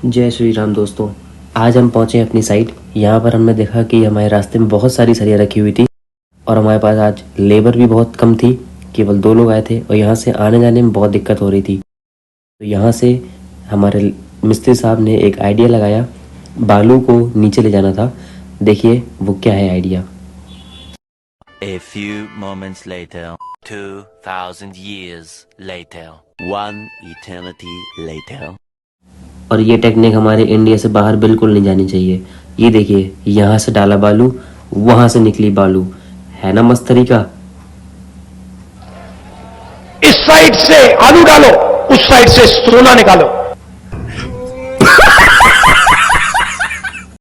जय श्री राम दोस्तों। आज हम पहुंचे अपनी साइट। यहाँ पर हमने देखा कि हमारे रास्ते में बहुत सारी सरिया रखी हुई थी और हमारे पास आज लेबर भी बहुत कम थी, केवल 2 लोग आए थे और यहाँ से आने जाने में बहुत दिक्कत हो रही थी। तो यहाँ से हमारे मिस्त्री साहब ने एक आइडिया लगाया, बालू को नीचे ले जाना था। देखिए वो क्या है idea. A few moments later, 2000 years later, one eternity later. और ये टेक्निक हमारे इंडिया से बाहर बिल्कुल नहीं जानी चाहिए। ये देखिए, यहाँ से डाला बालू, वहां से निकली बालू, है ना मस्त तरीका। इस साइड से आलू डालो, उस साइड से सोना निकालो।